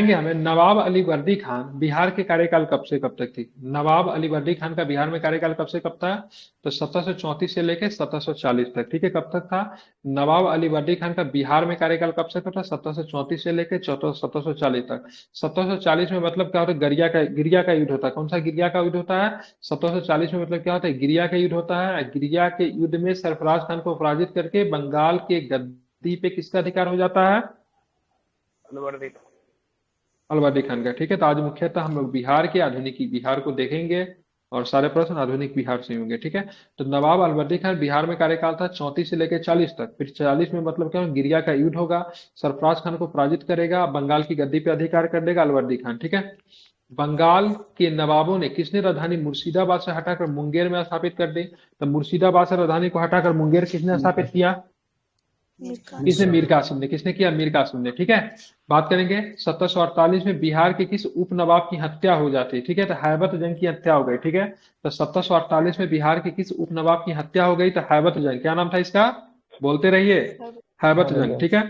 बताएंगे हमें नवाब अली वर्दी खान बिहार के कार्यकाल कब से कब तक थी? नवाब अली वर्दी खान का बिहार में कार्यकाल कब से कब था? तो 1734 से लेके 1740 तक। ठीक है, कब तक था नवाब अली वर्दी खान का बिहार में कार्यकाल? कब से कब था? 1734 से लेके 1740 तक। 1740 में मतलब क्या होता है? गिरिया का युद्ध होता है। कौन सा गिरिया का युद्ध होता है? 1740 में मतलब क्या होता है? गिरिया का युद्ध होता है। गिरिया के युद्ध में सरफराज खान को पराजित करके बंगाल के गद्दी पे किसका अधिकार हो जाता है? अलवर्दी। अलवर्दी खान का। ठीक है, तो आज मुख्यतः हम लोग बिहार के आधुनिक बिहार को देखेंगे और सारे प्रश्न आधुनिक बिहार से होंगे। ठीक है, तो नवाब अलवर्दी खान बिहार में कार्यकाल था 34 से लेकर 40 तक। फिर 40 में मतलब क्या, गिरिया का युद्ध होगा, सरफराज खान को पराजित करेगा, बंगाल की गद्दी पे अधिकार कर देगा अलवर्दी खान। ठीक है, बंगाल के नवाबों ने किसने राजधानी मुर्शिदाबाद से हटाकर मुंगेर में स्थापित कर दी? तो मुर्शिदाबाद से राजधानी को हटाकर मुंगेर किसने स्थापित किया? किसने? मीर कासिम ने। किसने किया? मीर कासिम ने। ठीक है, बात करेंगे 1748 में बिहार के किस उप नवाब की हत्या हो जाती है? ठीक है, तो हैबत जंग की हत्या हो गई। ठीक है, तो 1748 में बिहार के किस उप नवाब की हत्या हो गई? तो हैबत जंग। क्या नाम था इसका? बोलते रहिए, हैबत जंग। ठीक है,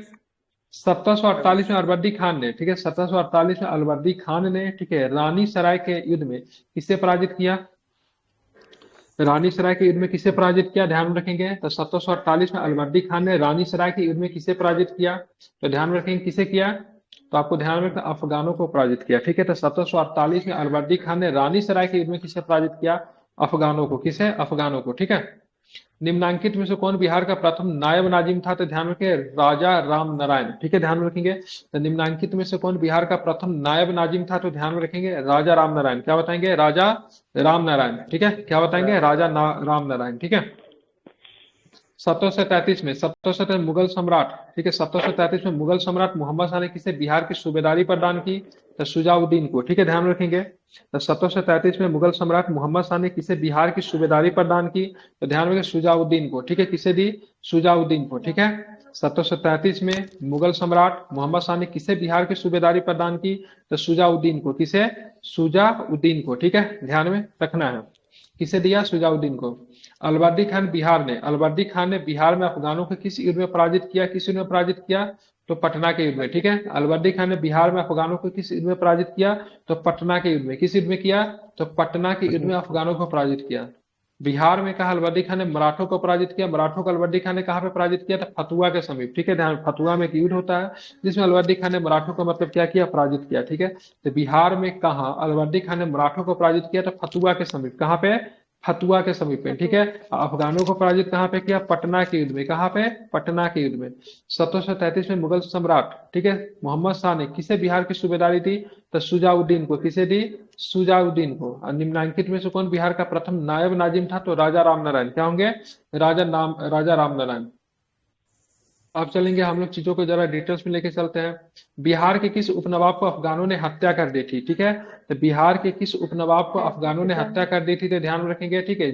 1748 में अलवर्दी खान ने, ठीक है, 1748 में अलवर्दी खान ने, ठीक है, रानी सराय के युद्ध में किससे पराजित किया? रानी सराय के युद्ध में किसे पराजित किया? ध्यान रखेंगे, तो 1748 में अलवर्दी खान ने रानी सराय के युद्ध में किसे पराजित किया? तो ध्यान रखेंगे किसे किया? तो आपको ध्यान रखना, अफगानों को पराजित किया। ठीक है, तो 1748 में अलवर्दी खान ने रानी सराय के युद्ध में किसे पराजित किया? अफगानों को। किसे? अफगानों को। ठीक है, निम्नांकित में से कौन बिहार का प्रथम नायब नाजिम था? तो ध्यान रखें, राजा राम नारायण। ठीक है, ध्यान रखेंगे, तो निम्नांकित में से कौन बिहार का प्रथम नायब नाजिम था? तो ध्यान रखेंगे, राजा राम नारायण। क्या बताएंगे? राजा राम नारायण। ठीक है, क्या बताएंगे? राम नारायण। ठीक है, 1733 में 1733 मुगल सम्राट, ठीक है, 1733 में मुगल सम्राट मोहम्मद शाह ने किसे बिहार की सूबेदारी प्रदान की? तो सुजाउद्दीन को। ठीक है, ध्यान रखेंगे, तो 1733 में मुगल सम्राट मोहम्मद शाह ने किसे बिहार की सूबेदारी प्रदान की? तो ध्यान रखेंगे, सुजाउद्दीन को। ठीक है, किसे दी? सुजाउद्दीन को। ठीक है, 1733 में मुगल सम्राट मोहम्मद शाह ने किसे बिहार की सूबेदारी प्रदान की? तो सुजाउद्दीन को। किसे? सुजाउद्दीन को। ठीक है, ध्यान में रखना है, किसे दिया? सुजाउद्दीन को। अलवर्दी खान ने बिहार में अफगानों को किस युद्ध में पराजित किया? किस युद्ध में पराजित किया? तो पटना के युद्ध में। ठीक है, अलवर्दी खान ने बिहार में अफगानों को किस युद्ध में पराजित किया? तो पटना के युद्ध में। किस युद्ध में किया? तो पटना के युद्ध में अफगानों को पराजित किया। बिहार में कहा अलवर्दी खान ने मराठों को पराजित किया? मराठों को अलवर्दी खान ने कहां पे पराजित किया? था फतुआ के समीप। ठीक है, ध्यान, फतुआ में एक युद्ध होता है जिसमें अलवर्दी खान ने मराठों को मतलब क्या किया? पराजित किया। ठीक है, तो बिहार में कहा अलवर्दी खान ने मराठों को पराजित किया? तो फतुआ के समीप। कहां पे? फतुआ के समीप में। ठीक है, अफगानों को पराजित कहां पे किया? पटना के युद्ध में। कहां पे? पटना के युद्ध में। 1733 में मुगल सम्राट, ठीक है, मोहम्मद शाह ने किसे बिहार की सूबेदारी दी? तो सुजाउद्दीन को। किसे दी? सुजाउद्दीन को। और निम्नांकित में से कौन बिहार का प्रथम नायब नाजिम था? तो राजा राम नारायण। क्या होंगे? राजा राम नारायण। अब चलेंगे हम लोग, चीजों को जरा डिटेल्स में लेके चलते हैं। बिहार के किस उपनवाब को अफगानों ने हत्या कर दी थी? ठीक है, तो बिहार के किस उपनवाब को अफगानों ने हत्या कर दी थी? तो ध्यान रखेंगे, ठीक है,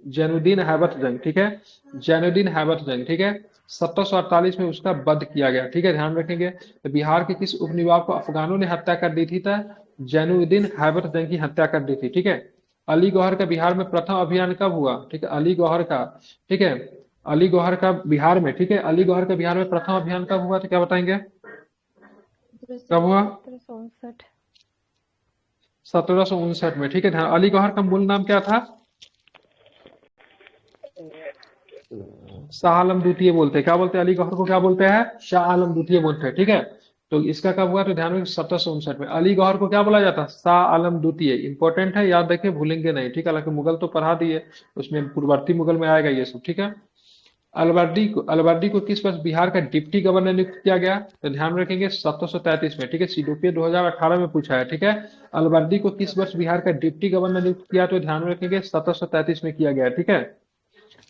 जैनुद्दीन हैबत जंग। ठीक है, जैनुद्दीन हैबत जंग। ठीक है, 1748 में उसका वध किया गया। ठीक है, ध्यान रखेंगे, तो बिहार के किस उपनिवाब को अफगानों ने हत्या कर दी थी? तो जैनुद्दीन हैबत जंग की हत्या कर दी थी। ठीक है, अली गौहर का बिहार में प्रथम अभियान कब हुआ? ठीक है, अली गौहर का, ठीक है, अली गौहर का बिहार में, ठीक है, अली गौहर का बिहार में प्रथम अभियान कब हुआ? तो क्या बताएंगे, कब हुआ? 1759 में। ठीक है, ध्यान, अली गौहर का मूल नाम क्या था? शाह आलम द्वितीय बोलते हैं। क्या बोलते हैं? अली गौहर को क्या बोलते हैं? शाह आलम द्वितीय बोलते हैं। ठीक है, तो इसका कब हुआ? तो ध्यान में 1759 में। अली गौहर को क्या बोला जाता है? शाह आलम द्वितीय। इंपॉर्टेंट है, याद रखें, भूलेंगे नहीं। ठीक है, हालांकि मुगल तो पढ़ा दिए, उसमें पूर्ववर्ती मुगल में आएगा ये सब। ठीक है, अलवर्दी को किस वर्ष बिहार का डिप्टी गवर्नर नियुक्त किया गया? तो ध्यान रखेंगे 1733 में। ठीक है, सीडीपी 2018 में पूछा है। ठीक है, अलवर्दी को किस वर्ष बिहार का डिप्टी गवर्नर नियुक्त किया? तो ध्यान रखेंगे 1733 में किया गया। ठीक है,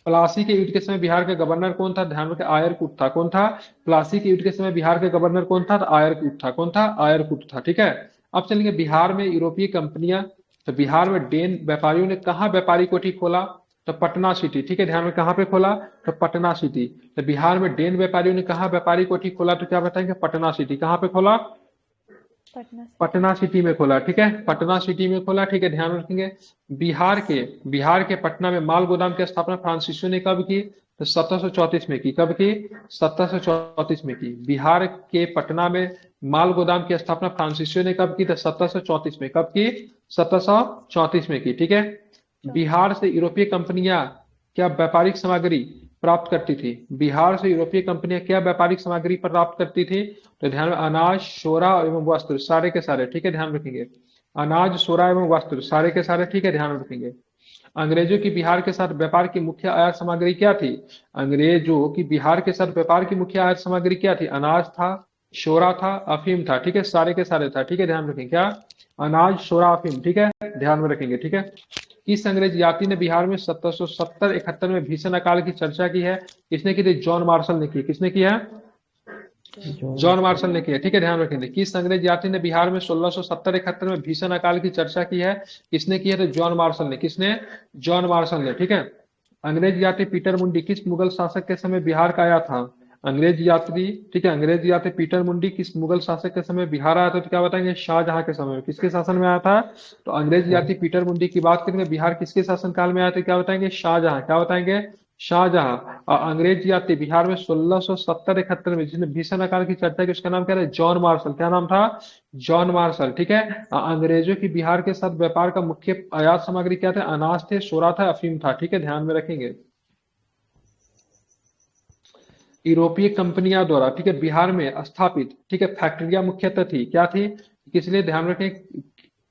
प्लासी के युद्ध के समय बिहार का गवर्नर कौन था? ध्यान रखें, आयरकुट था। कौन था? प्लासी के युद्ध के समय बिहार का गवर्नर कौन था? तो आयरकुट था। कौन था? आयरकुट था। ठीक है, अब चलेंगे बिहार में यूरोपीय कंपनियां, तो बिहार में डेन व्यापारियों ने कहा व्यापारी कोठी खोला? तो पटना सिटी। ठीक है, ध्यान में, कहां पे खोला? तो पटना सिटी। तो बिहार में डेन व्यापारियों ने कहा व्यापारी कोठी खोला? तो क्या बताएंगे? पटना सिटी। कहां पे खोला? पटना सिटी में खोला। ठीक है, पटना सिटी में खोला। ठीक है, ध्यान रखेंगे, बिहार के पटना में माल गोदाम की स्थापना फ्रांसीसियों ने कब की? तो 1734 में की। कब की? 1734 में की। बिहार के पटना में माल गोदाम की स्थापना फ्रांसीसियों ने कब की थी? 1734 में। कब की? 1734 में की। ठीक है। बिहार से यूरोपीय कंपनियां क्या व्यापारिक सामग्री प्राप्त करती थी? बिहार से यूरोपीय कंपनियां क्या व्यापारिक सामग्री प्राप्त करती थी? तो ध्यान में, अनाज, सोना एवं वस्त्र, सारे के सारे। ठीक है, ध्यान रखेंगे। अनाज, सोना एवं वस्त्र, सारे के सारे। ठीक है, ध्यान रखेंगे। अंग्रेजों की बिहार के साथ व्यापार की मुख्य आयात सामग्री क्या थी? अंग्रेजों की बिहार के साथ व्यापार की मुख्य आयात सामग्री क्या थी? अनाज था, शोरा था, अफीम था। ठीक है, सारे के सारे था। ठीक है, ध्यान रखें। क्या? अनाज, शोरा, अफीम। ठीक है, ध्यान में रखेंगे। ठीक है। किस अंग्रेज यात्री ने बिहार में 1770-71 में भीषण अकाल की चर्चा की है? किसने की थी? जॉन मार्शल ने की। किसने की है? जॉन जॉन मार्शल ने की है। ठीक है, ध्यान रखेंगे। किस अंग्रेज यात्री ने बिहार में 1670-71 में भीषण अकाल की चर्चा की है? किसने की है? तो जॉन मार्शल ने। किसने? जॉन मार्शल ने। ठीक है। अंग्रेज यात्री पीटर मुंडी किस मुगल शासक के समय बिहार का आया था? अंग्रेज यात्री, ठीक है, अंग्रेज यात्री पीटर मुंडी किस मुगल शासक के समय बिहार आया था? तो क्या बताएंगे? शाहजहां के समय में। किसके शासन में आया था? तो अंग्रेज यात्री पीटर मुंडी की बात करेंगे, बिहार किसके शासन काल में आया था? क्या बताएंगे? शाहजहां। क्या बताएंगे? शाहजहां। और अंग्रेज यात्री बिहार में 1670-71 में जिसने भीषण अकाल की चर्चा की, उसका नाम क्या था? John Marshall. क्या नाम था? John Marshall. ठीक है। अंग्रेजों की बिहार के साथ व्यापार का मुख्य आयात सामग्री क्या था? अनाज थे, सोरा था, अफीम था। ठीक है, ध्यान में रखेंगे। यूरोपीय कंपनियों द्वारा, ठीक है, बिहार में स्थापित, ठीक है, फैक्ट्रियां मुख्यतः थी, क्या थी? किस लिए? ध्यान रखें।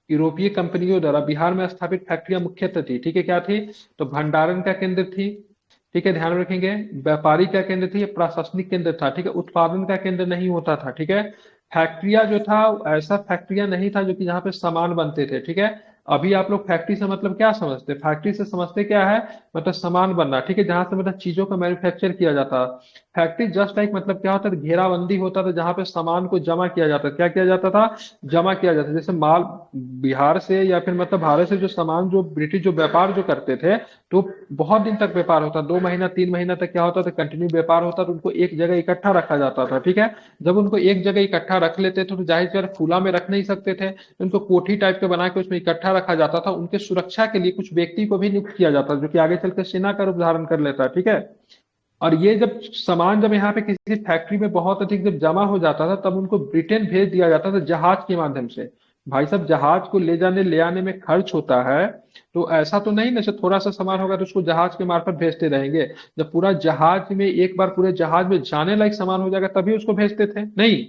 यूरोपीय कंपनियों द्वारा बिहार में स्थापित फैक्ट्रियां मुख्यतः थी, ठीक है, क्या थी? तो भंडारण का केंद्र थी, ठीक है, ध्यान रखेंगे। व्यापारी का केंद्र थी, प्रशासनिक केंद्र था, ठीक है, उत्पादन का केंद्र नहीं होता था। ठीक है। फैक्ट्रिया जो था, ऐसा फैक्ट्रिया नहीं था जो कि जहाँ पे सामान बनते थे। ठीक है। अभी आप लोग फैक्ट्री से मतलब क्या समझते हैं? फैक्ट्री से समझते क्या है? मतलब सामान बनना। ठीक है, जहां से मतलब चीजों का मैन्युफैक्चर किया जाता है। फैक्ट्री जस्ट लाइक मतलब क्या होता था? घेराबंदी होता था जहां पे सामान को जमा किया जाता था। क्या किया जाता था? जमा किया जाता था। जैसे माल बिहार से या फिर मतलब भारत से जो सामान, जो ब्रिटिश जो व्यापार जो करते थे, तो बहुत दिन तक व्यापार होता, 2 महीना 3 महीना तक क्या होता था? कंटिन्यू व्यापार होता, तो उनको एक जगह इकट्ठा रखा जाता था। ठीक है। जब उनको एक जगह इकट्ठा रख लेते थे तो जाहिर सी बात खुला में रख नहीं सकते थे, तो उनको कोठी टाइप के बना के उसमें इकट्ठा रखा जाता था। उनके सुरक्षा के लिए कुछ व्यक्ति को भी नियुक्त किया जाता जो कि आगे चलकर सेना का रूप धारण कर लेता। ठीक है। और ये जब सामान जब यहाँ पे किसी फैक्ट्री में बहुत अधिक जब जमा हो जाता था, तब उनको ब्रिटेन भेज दिया जाता था जहाज के माध्यम से। भाई साहब, जहाज को ले जाने ले आने में खर्च होता है, तो ऐसा तो नहीं ना जैसे थोड़ा सा सामान होगा तो उसको जहाज के मार्फत भेजते रहेंगे। जब पूरा जहाज में एक बार पूरे जहाज में जाने लायक सामान हो जाएगा तभी उसको भेजते थे, नहीं।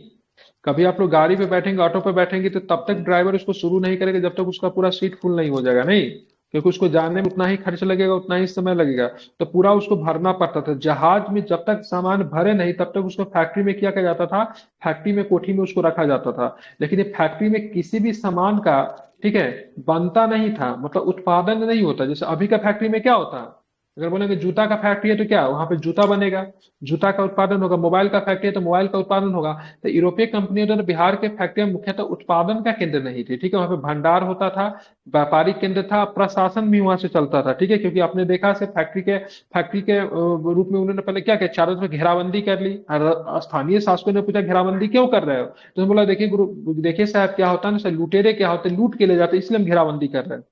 कभी आप लोग गाड़ी पे बैठेंगे, ऑटो पे बैठेंगे, तो तब तक ड्राइवर उसको शुरू नहीं करेगा जब तक उसका पूरा सीट फुल नहीं हो जाएगा, नहीं। क्योंकि उसको जाने में उतना ही खर्च लगेगा, उतना ही समय लगेगा। तो पूरा उसको भरना पड़ता था जहाज में। जब तक सामान भरे नहीं तब तक उसको फैक्ट्री में किया जाता था, फैक्ट्री में कोठी में उसको रखा जाता था। लेकिन ये फैक्ट्री में किसी भी सामान का, ठीक है, बनता नहीं था, मतलब उत्पादन नहीं होता। जैसे अभी का फैक्ट्री में क्या होता है? अगर बोलेंगे जूता का फैक्ट्री है तो क्या वहां पे जूता बनेगा, जूता का उत्पादन होगा। मोबाइल का फैक्ट्री है तो मोबाइल का उत्पादन होगा। तो यूरोपीय कंपनियों द्वारा बिहार के फैक्ट्रियां मुख्यतः उत्पादन का केंद्र नहीं थी, ठीक है, वहां पे भंडार होता था, व्यापारिक केंद्र था, प्रशासन भी वहां से चलता था। ठीक है, क्योंकि आपने देखा से फैक्ट्री के रूप में उन्होंने पहले क्या किया? चारों तरफ घेराबंदी कर ली। और स्थानीय शासकों ने पूछा घेराबंदी क्यों कर रहे हो? तो उन्होंने बोला देखिए गुरु, देखिए साहब, क्या होता है ना सर, लुटेरे क्या होते हैं, लूट के ले जाते हैं, इसलिए हम घेराबंदी कर रहे हैं।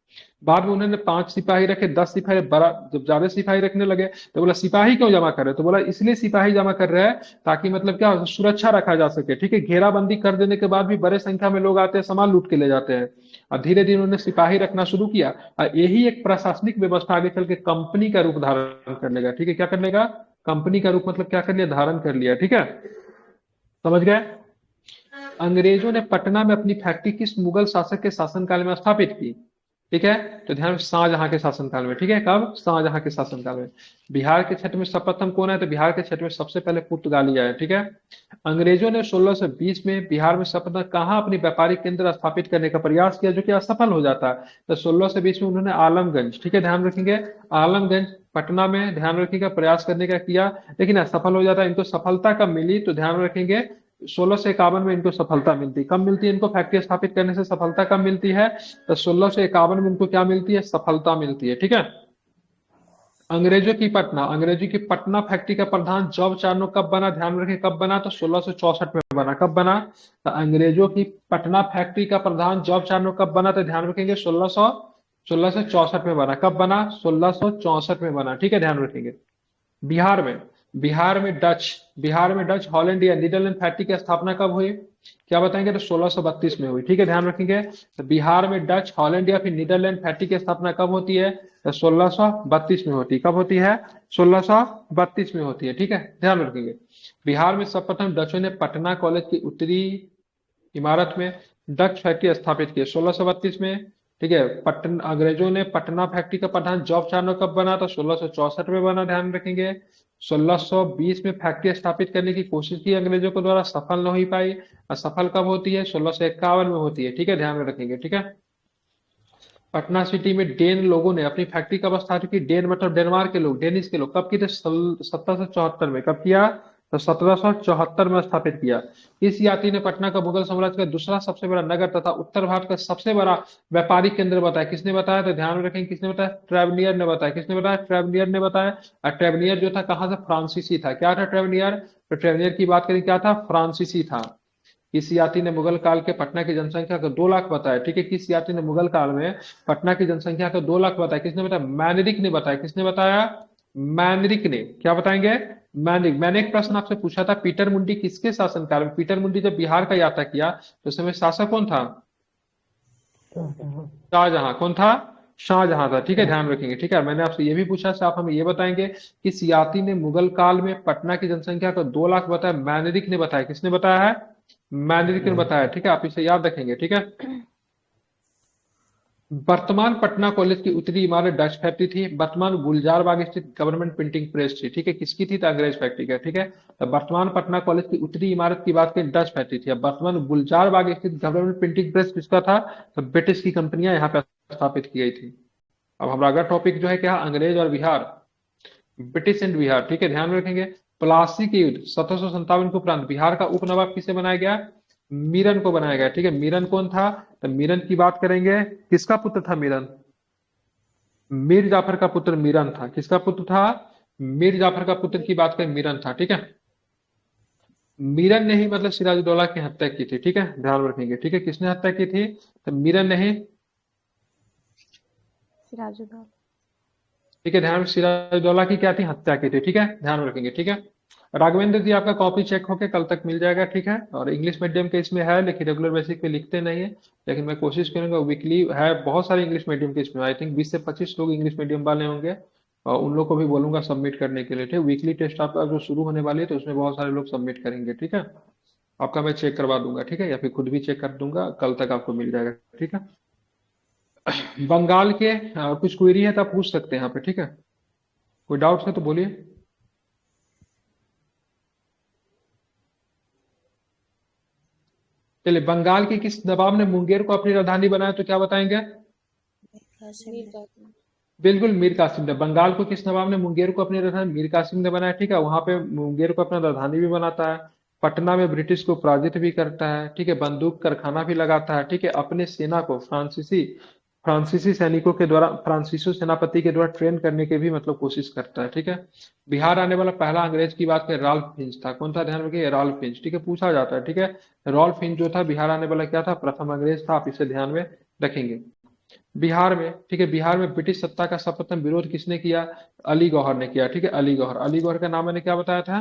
बाद में उन्होंने 5 सिपाही रखे, 10 सिपाही, बड़ा जब ज्यादा सिपाही रखने लगे तो बोला सिपाही क्यों जमा कर रहे हो? तो बोला इसलिए सिपाही जमा कर रहे हैं ताकि मतलब क्या हो, सुरक्षा रखा जा सके। ठीक है, घेराबंदी कर देने के बाद भी बड़े संख्या में लोग आते हैं, सामान लूट के ले जाते हैं। और धीरे धीरे उन्होंने सिपाही रखना शुरू किया, और यही एक प्रशासनिक व्यवस्था आगे चल के कंपनी का रूप धारण कर लेगा। ठीक है, क्या कर लेगा? कंपनी का रूप मतलब क्या कर लिया? धारण कर लिया। ठीक है, समझ गए? अंग्रेजों ने पटना में अपनी फैक्ट्री किस मुगल शासक के शासनकाल में स्थापित की? ठीक है, तो ध्यान, शाहजहां के शासनकाल में। ठीक है, कब? शाहजहां के शासनकाल में। बिहार के क्षेत्र में सर्वप्रथम कौन है? तो बिहार के क्षेत्र में सबसे पहले पुर्तगाली आए। ठीक है। अंग्रेजों ने 1620 में बिहार में सर्वप्रथम कहाँ अपनी व्यापारिक केंद्र स्थापित करने का प्रयास किया, जो कि असफल हो जाता है? तो 1620 में उन्होंने आलमगंज, ठीक है, ध्यान रखेंगे, आलमगंज पटना में, ध्यान रखिएगा, प्रयास करने का किया, लेकिन असफल हो जाता है। इनको सफलता कब मिली? तो ध्यान रखेंगे, 1651 में इनको सफलता मिलती है। कब मिलती है इनको फैक्ट्री स्थापित करने से सफलता कब मिलती है? तो 1651 में इनको क्या मिलती है? सफलता मिलती है। ठीक है। अंग्रेजों की पटना फैक्ट्री का प्रधान जॉब चार्नो कब बना? ध्यान रखें, कब बना? तो 1664 में बना। कब बना? तो अंग्रेजों की पटना फैक्ट्री का प्रधान जॉब चार्नो कब बना? तो ध्यान रखेंगे 1664 में बना। कब बना? 1664 में बना। ठीक है, ध्यान रखेंगे। बिहार में बिहार में डच, हॉलैंड या नीदरलैंड फैक्ट्री की स्थापना कब हुई? क्या बताएंगे? तो 1632 में हुई। ठीक है, ध्यान रखेंगे। तो बिहार में डच, हॉलैंड या फिर नीदरलैंड फैक्ट्री की स्थापना कब होती है? तो 1632 में होती है। कब होती है? 1632 में होती है। ठीक है, ध्यान रखेंगे। बिहार में सर्वप्रथम डचों ने पटना कॉलेज की उत्तरी इमारत में डच फैक्ट्री स्थापित की 1632 में। ठीक है, पटना अंग्रेजों ने पटना फैक्ट्री का प्रधान जॉब चार्नो कब बना? था 1664 में बना, ध्यान रखेंगे। 1620 में फैक्ट्री स्थापित करने की कोशिश की अंग्रेजों के द्वारा, सफल नहीं हो पाई। असफल कब होती है? 1651 में होती है। ठीक है, ध्यान में रखेंगे। ठीक है, पटना सिटी में डेन लोगों ने अपनी फैक्ट्री कब स्थापित की? डेन मतलब डेनमार्क के लोग, डेनिश के लोग। कब की थे? 1774 में। कब किया? तो 1774 में स्थापित किया। इस यात्री ने पटना का मुगल साम्राज्य का दूसरा सबसे बड़ा नगर तथा उत्तर भारत का सबसे बड़ा व्यापारिक केंद्र बताया। किसने बताया? तो ध्यान में रखेंगे, किसने बताया? ट्रेवनियर ने बताया। किसने बताया? ट्रेवनियर ने बताया। और ट्रेवनियर जो था कहाँ से? फ्रांसीसी था। क्या था ट्रेवनियर? तो ट्रेवनियर की बात करें, क्या था? फ्रांसीसी था। किस यात्री ने मुगल काल के पटना की जनसंख्या को 2 लाख बताया? ठीक है, किस यात्री ने मुगल काल में पटना की जनसंख्या को 2 लाख बताया? किसने बताया? मैनरिक ने बताया। किसने बताया? मैनरिक ने। क्या बताएंगे? मैनरिक। मैंने एक प्रश्न आपसे पूछा था, पीटर मुंडी किसके शासनकाल में? पीटर मुंडी जब बिहार का यात्रा किया तो उस समय शासक कौन था? शाहजहां। शाहजहां। कौन था? शाहजहां था। ठीक है, ध्यान रखेंगे। ठीक है, मैंने आपसे ये भी पूछा से आप हमें ये बताएंगे किस यात्री ने मुगल काल में पटना की जनसंख्या को 2 लाख बताया? मैनरिक ने बताया। किसने बताया है? मैनरिक ने बताया। ठीक है, आप इसे याद रखेंगे। ठीक है, वर्तमान पटना कॉलेज की उत्तरी इमारत डच फैक्ट्री थी। वर्तमान गुलजार बाग स्थित गवर्नमेंट प्रिंटिंग प्रेस थी। ठीक है, किसकी थी? तो अंग्रेज फैक्ट्री का। ठीक है, तो वर्तमान पटना कॉलेज की उत्तरी इमारत की बात करें, डच फैक्ट्री थी। अब वर्तमान गुलजार बाग स्थित गवर्नमेंट प्रिंटिंग प्रेस किसका था? तो ब्रिटिश की कंपनियां यहाँ पे स्थापित की गई थी। अब हमारा अगला टॉपिक जो है क्या? अंग्रेज और बिहार, ब्रिटिश एंड बिहार। ठीक है, ध्यान में रखेंगे। प्लासी के युद्ध 1757 के उपरांत बिहार का उपनवाब किसे बनाया गया? मीरन को बनाया गया। ठीक है, मीरन कौन था? तो मीरन की बात करेंगे, किसका पुत्र था मीरन? मीर जाफर का पुत्र मीरन था। किसका पुत्र था? मीर जाफर का पुत्र की बात करें, मीरन था। ठीक है, मीरन ने ही मतलब सिराजुद्दौला की हत्या की थी। ठीक है, ध्यान में रखेंगे। ठीक है, किसने हत्या की थी? तो मीरन ने ही। सिराजुद्दौला। ठीक है, ध्यान में, सिराजुद्दौला की क्या थी? हत्या की थी। ठीक है, ध्यान में रखेंगे। ठीक है, राघवेंद्र जी आपका कॉपी चेक होके कल तक मिल जाएगा। ठीक है, और इंग्लिश मीडियम के इसमें है लेकिन रेगुलर बेसिस पे लिखते नहीं है, लेकिन मैं कोशिश करूंगा। वीकली है, बहुत सारे इंग्लिश मीडियम के इसमें, आई थिंक 20 से 25 लोग इंग्लिश मीडियम वाले होंगे, और उन लोग को भी बोलूंगा सबमिट करने के लिए। ठीक, वीकली टेस्ट आपका जो शुरू होने वाली है तो उसमें बहुत सारे लोग सबमिट करेंगे। ठीक है, आपका मैं चेक करवा दूंगा। ठीक है, या फिर खुद भी चेक कर दूंगा, कल तक आपको मिल जाएगा। ठीक है, बंगाल के कुछ क्वेरी है तो आप पूछ सकते हैं यहाँ पे। ठीक है, कोई डाउट है तो बोलिए। चलिए, बंगाल के किस नवाब ने मुंगेर को अपनी राजधानी बनाया? तो क्या बताएंगे? बिल्कुल, मीर कासिम ने। बंगाल को किस नवाब ने मुंगेर को अपनी राजधानी? मीर कासिम ने बनाया। ठीक है, वहां पे मुंगेर को अपना राजधानी भी बनाता है। पटना में ब्रिटिश को पराजित भी करता है। ठीक है, बंदूक कारखाना भी लगाता है। ठीक है, अपने सेना को फ्रांसीसी सैनिकों के द्वारा, फ्रांसीसी सेनापति के द्वारा ट्रेन करने की भी मतलब कोशिश करता है। ठीक है, बिहार आने वाला पहला अंग्रेज की बात करें, राल्फ फिंच था। कौन था? ध्यान रखिए, राल्फ फिंच। ठीक है, पूछा जाता है। ठीक है, राल्फ फिंच जो था बिहार आने वाला क्या था? प्रथम अंग्रेज था। आप इसे ध्यान में रखेंगे। बिहार में, ठीक है, बिहार में ब्रिटिश सत्ता का सर्वप्रथम विरोध किसने किया? अली गौहर ने किया। ठीक है, अली गौहर। अली गौहर का नाम मैंने क्या बताया था?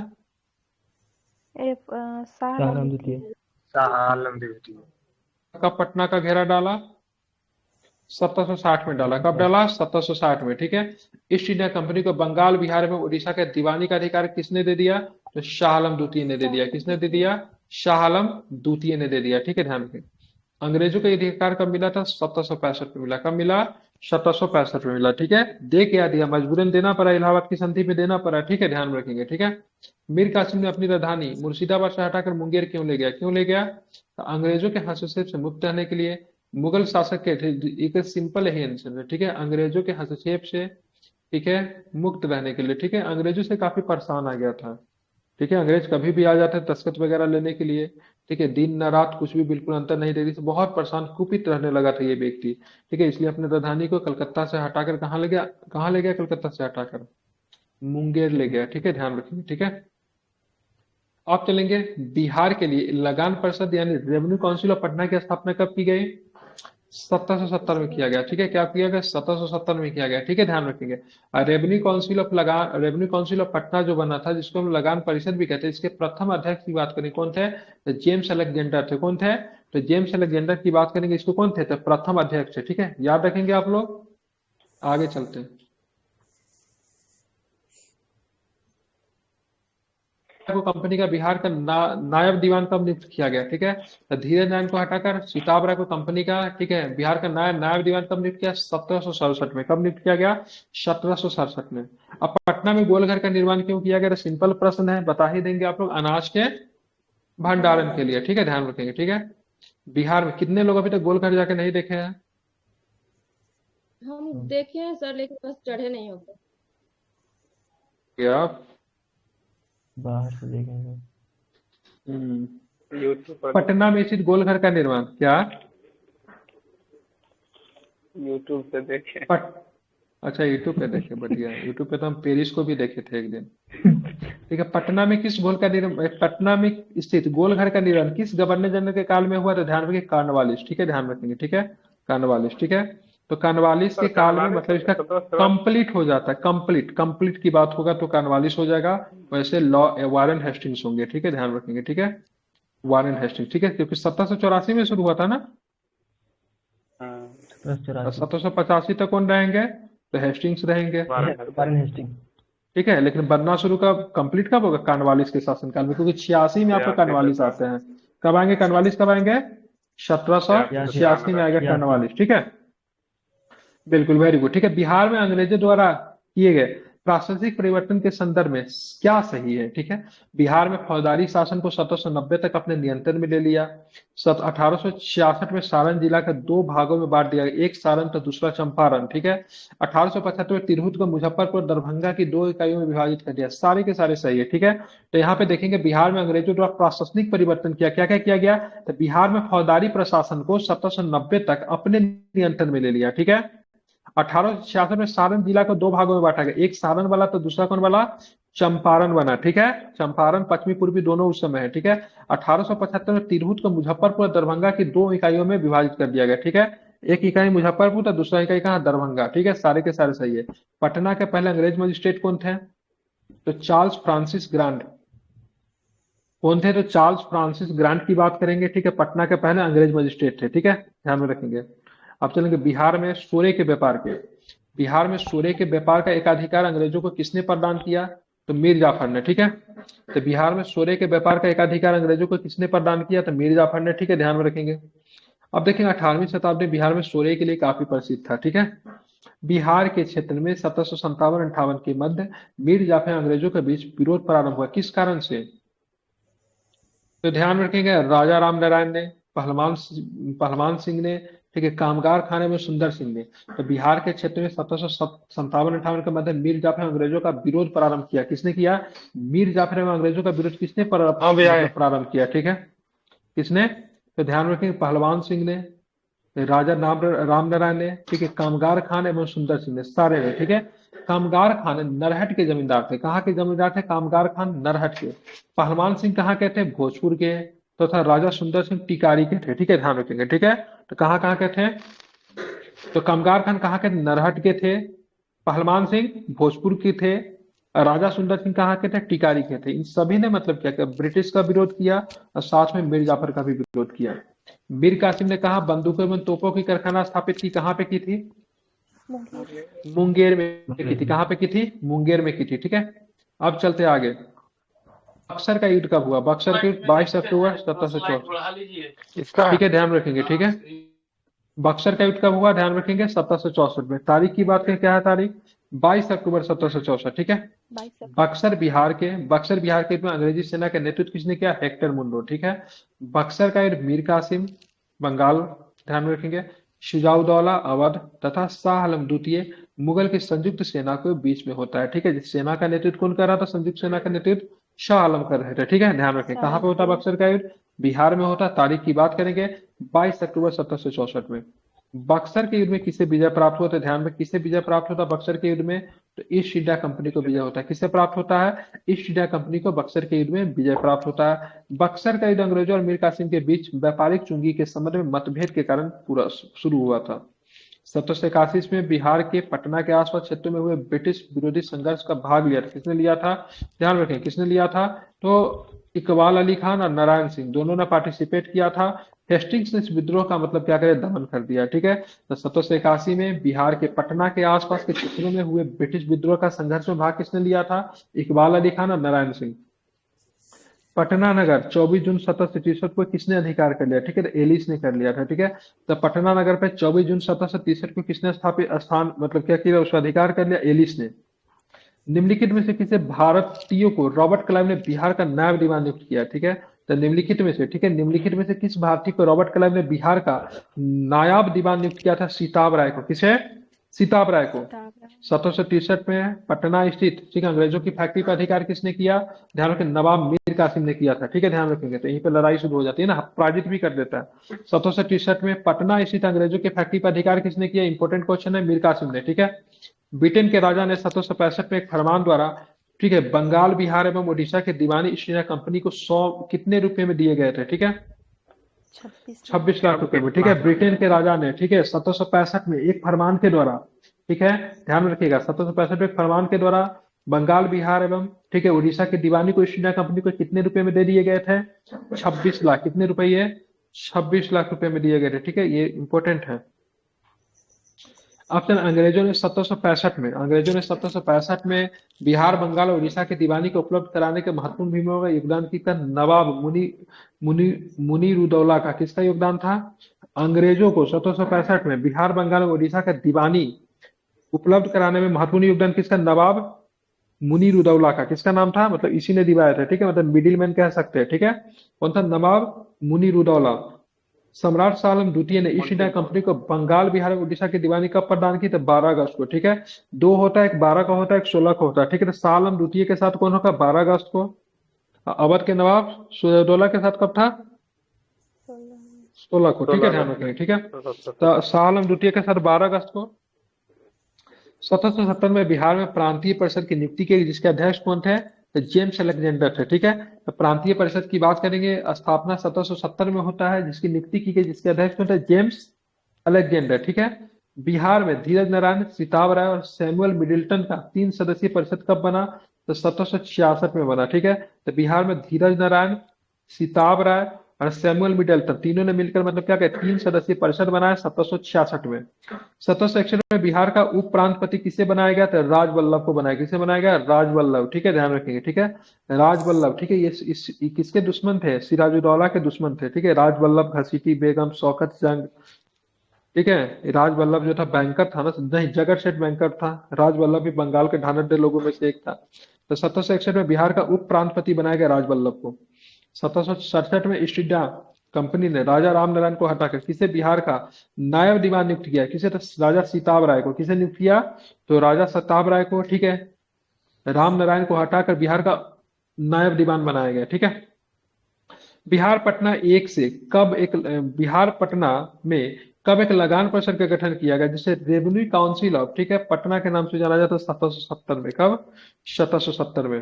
शाह शाह आलम आलम द्वितीय। द्वितीय। शाह आलम द्वितीय। कब पटना का घेरा डाला? 1760 में डाला। कब डाला? 1760 में। ठीक है, ईस्ट इंडिया कंपनी को बंगाल, बिहार में उड़ीसा के दीवानी का अधिकार किसने दे दिया? तो शाह आलम द्वितीय ने दे दिया। किसने दे दिया? शाह आलम द्वितीय ने दे दिया। ठीक है, ध्यान रखें। अंग्रेजों का अधिकार कब मिला था? 1765 में मिला। कब मिला? 1765 में मिला। ठीक है, दे क्या दिया? मजबूरन देना पड़ा, इलाहाबाद की संधि में देना पड़ा। ठीक है, ध्यान में रखेंगे। ठीक है, मीर कासिम ने अपनी राजधानी मुर्शिदाबाद से हटाकर मुंगेर क्यों ले गया? क्यों ले गया? तो अंग्रेजों के हस्तक्षेप से मुक्त रहने के लिए। मुगल शासक के थे, एक सिंपल है आंसर है। ठीक है, अंग्रेजों के हस्तक्षेप से, ठीक है, मुक्त रहने के लिए। ठीक है, अंग्रेजों से काफी परेशान आ गया था। ठीक है, अंग्रेज कभी भी आ जाते दस्तखत वगैरह लेने के लिए। ठीक है, दिन न रात कुछ भी बिल्कुल अंतर नहीं देती, बहुत परेशान कुपित रहने लगा था ये व्यक्ति। ठीक है, इसलिए अपनी राजधानी को कलकत्ता से हटाकर कहाँ ले गया? कहाँ ले गया? कलकत्ता से हटाकर मुंगेर ले गया। ठीक है, ध्यान रखिए। ठीक है, अब चलेंगे बिहार के लिए। लगान परिषद यानी रेवेन्यू काउंसिल ऑफ पटना की स्थापना कब की गई? 1770 में किया गया, ठीक है। क्या किया गया? 1770 में किया गया, ठीक है, ध्यान रखेंगे। और रेवेन्यू काउंसिल ऑफ पटना जो बना था, जिसको हम लगान परिषद भी कहते हैं, इसके प्रथम अध्यक्ष की बात करें कौन थे? तो जेम्स अलेक्जेंडर थे। कौन थे? तो जेम्स अलेक्जेंडर की बात करेंगे, इसको कौन थे? तो प्रथम अध्यक्ष थे, ठीक है, याद रखेंगे आप लोग। आगे चलते हैं। को कंपनी का बिहार का नायब दीवान कब नियुक्त किया गया, ठीक है? तो धीरज नारायण को हटाकर सीताब राय को कंपनी का, ठीक है, बिहार का नायब दीवान कब नियुक्त किया? 1767 में। कब नियुक्त किया गया? 1767 में। अब पटना में गोलघर का निर्माण क्यों किया गया? तो सिंपल प्रश्न है, बता ही देंगे आप लोग, अनाज के भंडारण के लिए, ठीक है, ध्यान रखेंगे, ठीक है। बिहार में कितने लोग अभी तक गोलघर जाके नहीं देखे हैं? हम देखे हैं सर, लेकिन बस चढ़े नहीं होते। क्या? बाहर से देखेंगे। यूट्यूब पर पटना में स्थित गोलघर का निर्माण क्या? यूट्यूब से देखे। अच्छा, यूट्यूब पे देखे, बढ़िया। यूट्यूब पे तो हम पेरिस को भी देखे थे एक दिन। ठीक है, पटना में किस गोल का निर्माण, पटना में स्थित गोलघर का निर्माण किस गवर्नर जनरल के काल में हुआ? तो ध्यान रखिए, कार्नवालिस, ठीक है, ध्यान रखेंगे, ठीक है, कार्नवालिस, ठीक है। तो कार्नवालिस के काल में मतलब इसका कंप्लीट हो जाता है, कंप्लीट की बात होगा तो कार्नवालिस हो जाएगा। वैसे लॉ वारेन हेस्टिंग्स होंगे, ठीक है, ध्यान रखेंगे, ठीक है, वारेन हेस्टिंग्स, ठीक है, क्योंकि 1784 में शुरू हुआ था ना। हाँ, 1785 तक कौन रहेंगे? तो हेस्टिंग्स रहेंगे, वारेन हेस्टिंग। ठीक है। लेकिन बनना शुरू कब, कंप्लीट कब होगा? कार्नवालिस के शासनकाल में, क्योंकि 86 में आपको 86 कार्नवालिस तक। आते हैं। कब आएंगे कार्नवालिस, कब आएंगे? 1786 में आएगा कार्नवालिस, ठीक है, बिल्कुल, वेरी गुड, ठीक है। बिहार में अंग्रेजों द्वारा किए गए प्रशासनिक परिवर्तन के संदर्भ में क्या सही है, ठीक है? बिहार में फौजदारी शासन को 1790 तक अपने नियंत्रण में ले लिया। 1866 में सारण जिला के दो भागों में बांट दिया, एक सारण तो दूसरा चंपारण, ठीक है। 1875 में तिरहुत को मुजफ्फरपुर दरभंगा की दो इकाइयों में विभाजित कर दिया। सारे के सारे सही है, ठीक है। तो यहाँ पे देखेंगे बिहार में अंग्रेजों द्वारा प्रशासनिक परिवर्तन किया, क्या क्या किया गया? तो बिहार में फौजदारी प्रशासन को 1790 तक अपने नियंत्रण में ले लिया, ठीक है। 1866 में सारण जिला को दो भागों में बांटा गया, एक सारण वाला तो दूसरा कौन वाला? चंपारण बना, ठीक है। चंपारण पश्चिमी पूर्वी दोनों उस समय है, ठीक है। 1875 में तिरहुत को मुजफ्फरपुर और दरभंगा की दो इकाइयों में विभाजित कर दिया गया, ठीक है। एक इकाई मुजफ्फरपुर तो दूसरा इकाई कहाँ? दरभंगा, ठीक है, सारे के सारे सही है। पटना के पहले अंग्रेज मजिस्ट्रेट कौन थे? तो चार्ल्स फ्रांसिस ग्रांट। कौन थे? तो चार्ल्स फ्रांसिस ग्रांट की बात करेंगे, ठीक है, पटना के पहले अंग्रेज मजिस्ट्रेट थे, ठीक है, ध्यान में रखेंगे। अब चलेंगे बिहार में सोरे के व्यापार के। बिहार में सोरे के व्यापार का एकाधिकार अंग्रेजों को किसने प्रदान किया? तो मीर जाफर ने, ठीक है। तो बिहार में सोरे के व्यापार का एकाधिकार अंग्रेजों को किसने प्रदान किया? तो मीर जाफर ने, ठीक है, ध्यान में रखेंगे। अब देखेंगे 18वीं शताब्दी बिहार में सोरे के लिए काफी प्रसिद्ध था, ठीक है। बिहार के क्षेत्र में 1757-58 के मध्य मीर जाफर अंग्रेजों के बीच विरोध प्रारंभ हुआ, किस कारण से? तो ध्यान रखेंगे, राजा राम नारायण ने, पहलवान सिंह ने, ठीक है, कामगार खाने में सुंदर सिंह ने। तो बिहार के क्षेत्र में 1757-58 के मध्य मीर जाफर ने अंग्रेजों का विरोध प्रारंभ किया। किसने किया? मीर जाफर ने अंग्रेजों का विरोध किसने मतलब प्रारंभ किया, ठीक है, किसने? तो ध्यान रखेंगे, पहलवान सिंह ने, राजा राम नारायण ने, ठीक है, कामगार खान एवं सुंदर सिंह ने, सारे ने, ठीक है। कामगार खान नरहट के जमींदार थे। कहाँ के जमींदार थे? कामगार खान नरहट के। पहलवान सिंह कहाँ के थे? भोजपुर के। तथा राजा सुंदर सिंह टिकारी के थे, ठीक है, ध्यान रखेंगे, ठीक है। तो कहाँ कहाँ के थे? तो कामगार खान कहाँ के? नरहट के थे। पहलवान सिंह भोजपुर के थे। राजा सुंदर सिंह कहाँ के थे? टिकारी के थे। इन सभी ने मतलब क्या किया? ब्रिटिश का विरोध किया और साथ में मीर जाफर का भी विरोध किया। मीर कासिम ने कहा बंदूकों एवं तोपों की कारखाना स्थापित की, कहाँ पे की थी? मुंगेर में की थी। कहाँ पे की थी? मुंगेर में की थी, ठीक है। अब चलते आगे। बक्सर का युद्ध कब हुआ? बक्सर का युद्ध 22 अक्टूबर 1764, ठीक है, ध्यान रखेंगे, ठीक है। बक्सर का युद्ध कब हुआ? ध्यान रखेंगे 1764 में। तारीख की बात करें, क्या है तारीख? 22 अक्टूबर 1764, ठीक है। बक्सर बिहार के युद्ध में अंग्रेजी सेना का नेतृत्व किसने किया? हेक्टर मुंडो, ठीक है। बक्सर का युद्ध मीर कासिम बंगाल, ध्यान में रखेंगे, शुजाउद्दौला अवध तथा शाह आलम द्वितीय मुगल की संयुक्त सेना के बीच में होता है, ठीक है। सेना का नेतृत्व कौन कर रहा था? संयुक्त सेना का नेतृत्व शाह आलम कर रहे थे, ठीक है, ध्यान रखें। कहाँ पे होता है बक्सर का युद्ध? बिहार में होता। तारीख की बात करेंगे 22 अक्टूबर 1764 में। बक्सर के युद्ध में किसे विजय प्राप्त हुआ? तो ध्यान में, किसे विजय प्राप्त होता बक्सर के युद्ध में? तो ईस्ट इंडिया कंपनी को विजय होता है। किसे प्राप्त होता है? ईस्ट इंडिया कंपनी को बक्सर के युद्ध में विजय प्राप्त होता है। बक्सर का युद्ध अंग्रेजों और मीर कासिम के बीच व्यापारिक चुंगी के संबंध में मतभेद के कारण पूरा शुरू हुआ था। 1781 में बिहार के पटना के आसपास क्षेत्रों में हुए ब्रिटिश विरोधी संघर्ष का भाग लिया था। किसने लिया था? ध्यान रखें, किसने लिया था? तो इकबाल अली खान और नारायण सिंह दोनों ने पार्टिसिपेट किया था। हेस्टिंग्स ने इस विद्रोह का मतलब क्या करे? दमन कर दिया। ठीक है, तो 1781 में बिहार के पटना के आसपास के क्षेत्रों में हुए ब्रिटिश विद्रोह का संघर्ष में भाग किसने लिया था? इकबाल अली खान और नारायण सिंह। पटना नगर 24 जून 1763 को किसने अधिकार कर लिया? ठीक है, तो एलिस ने कर लिया था। ठीक है, तो पटना नगर पे 24 जून 1763 को किसने स्थापित स्थान मतलब क्या किया? उसका अधिकार कर लिया, एलिस ने। निम्नलिखित में से किसे भारतीयों को रॉबर्ट क्लाइव ने बिहार का नायब दीवान नियुक्त किया? ठीक है, तो निम्नलिखित में से, ठीक है, निम्नलिखित में से किस भारतीय को रॉबर्ट क्लाइव ने बिहार का नायब दीवान नियुक्त किया था? सीताब राय को। किसे? सीताब राय को। 1763 में पटना स्थित, ठीक है, अंग्रेजों की फैक्ट्री पर अधिकार किसने किया? ध्यान रखें, नवाब मीर कासिम ने किया था। ठीक है, ध्यान रखेंगे, तो यहीं पे लड़ाई शुरू हो जाती है ना, पराजित भी कर देता है। 1763 में पटना स्थित अंग्रेजों की फैक्ट्री पर अधिकार किसने किया? इंपॉर्टेंट क्वेश्चन है, मीर कासिम ने। ठीक है, ब्रिटेन के राजा ने 1765 में एक फरमान द्वारा, ठीक है, बंगाल, बिहार एवं उड़ीसा के दीवानी ईस्ट इंडिया कंपनी को 100 कितने रुपए में दिए गए थे? ठीक है, 26 लाख रुपए में। ठीक है, ब्रिटेन के राजा ने, ठीक है, 1765 में एक फरमान के द्वारा, ठीक है, ध्यान रखिएगा, 1765 में एक फरमान के द्वारा बंगाल, बिहार एवं, ठीक है, उड़ीसा की दीवानी को ईस्ट इंडिया कंपनी को कितने रुपए में दे दिए गए थे? 26 लाख। कितने रुपये? 26 लाख रुपए में दिए गए थे। ठीक है, ये इंपॉर्टेंट है। ऑप्शन, अंग्रेजों ने 1765 में बिहार, बंगाल और उड़ीसा की दीवानी को उपलब्ध कराने के महत्वपूर्ण भूमिका का योगदान किया नवाब मुनी मुनीरुद्दौला का। किसका योगदान था? अंग्रेजों को 1765 में बिहार, बंगाल और उड़ीसा का दीवानी उपलब्ध कराने में महत्वपूर्ण योगदान किसका? नवाब मुनीरुद्दौला का। किसका नाम था? मतलब इसी ने दिवाया था। ठीक है, मतलब मिडिल मैन कह सकते हैं। ठीक है, कौन था? नवाब मुनीरुद्दौला। सम्राट शाह आलम द्वितीय ने ईस्ट इंडिया कंपनी को बंगाल, बिहार और उड़ीसा की दीवानी कब प्रदान की? तो 12 अगस्त को। ठीक है, दो होता है, एक 12 का होता है, एक 16 का होता है। ठीक है, तो शाह आलम द्वितीय के साथ कौन होगा? 12 अगस्त को। अवध के नवाब सिराजुद्दौला के साथ कब था? 16 को। ठीक है, ध्यान रखेंगे। ठीक है, तो शाह आलम द्वितीय के साथ 12 अगस्त को। 1770 में बिहार में प्रांतीय परिषद की नियुक्ति की, जिसके अध्यक्ष कौन थे? तो जेम्स अलेक्जेंडर थे। ठीक है, तो प्रांतीय परिषद की बात करेंगे, स्थापना 1770 में होता है, जिसकी नियुक्ति की गई, जिसके अध्यक्ष कौन थे? James Alexander. ठीक है, बिहार में धीरज नारायण, सिताब राय और सैमुअल मिडिल्टन का 3 सदस्यीय परिषद कब बना? तो 1766 में बना। ठीक है, तो बिहार में धीरज नारायण, सिताब राय और सैमुअल मिडिल्टन तीनों ने मिलकर मतलब क्या कहते? 3 सदस्यीय परिषद बनाया 1766 में। 1761 में बिहार का उप प्रांतपति किसे बनाया गया? तो राजवल्लभ को बनाया। किसे बनाया गया? राजवल्लभ। ठीक है, ध्यान रखेंगे। ठीक है, राजवल्लभ। ठीक है, ये किसके दुश्मन थे? सिराजुद्दौला के दुश्मन थे। ठीक है, राजवल्लभ, घसीटी बेगम, शौकत जंग। ठीक है, राजवल्लभ जो था बैंकर था ना, नहीं, जगर सेठ बैंकर था। राजवल्लभ भी बंगाल के ढानड्डे लोगों में से एक था। तो 1761 में बिहार का उप प्रांतपति बनाया गया राजवल्लभ को। 1767 में ईस्ट इंडिया कंपनी ने राजा राम नारायण को हटाकर किसे बिहार का नायब दीवान नियुक्त किया? किसे? तो राजा सीताब राय को। किसे नियुक्त किया? तो राजा सीताब राय को। ठीक है, राम नारायण को हटाकर बिहार का नायब दीवान बनाया गया। ठीक है, बिहार पटना एक से कब एक बिहार पटना में कब एक लगान परिषद का गठन किया गया, जिसे रेवेन्यू काउंसिल ऑफ, ठीक है, पटना के नाम से जाना जाता है? 1770 में। कब? 1770 में।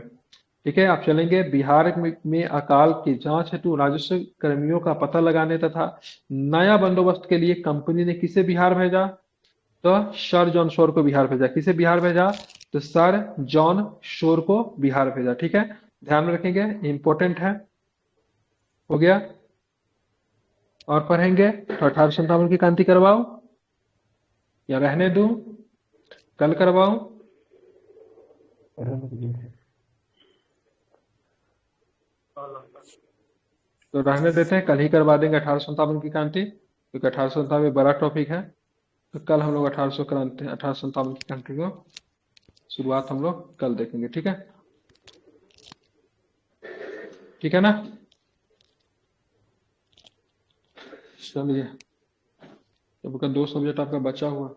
ठीक है, आप चलेंगे, बिहार में अकाल की जांच हेतु राजस्व कर्मियों का पता लगाने तथा नया बंदोबस्त के लिए कंपनी ने किसे बिहार भेजा? तो सर जॉन शोर को बिहार भेजा। किसे बिहार भेजा? तो सर जॉन शोर को बिहार भेजा। ठीक है, ध्यान में रखेंगे, इंपॉर्टेंट है। हो गया? और पढ़ेंगे तो 1857 की क्रांति करवाओ या रहने दूं? कल करवाऊं? तो रहने देते हैं, कल ही करवा देंगे 1857 की क्रांति, क्योंकि 1857 में बड़ा टॉपिक है। तो कल हम लोग 1857 की क्रांति को शुरुआत हम लोग कल देखेंगे। ठीक है, ठीक है ना? चलिए, अब का 2 सब्जेक्ट आपका बचा हुआ।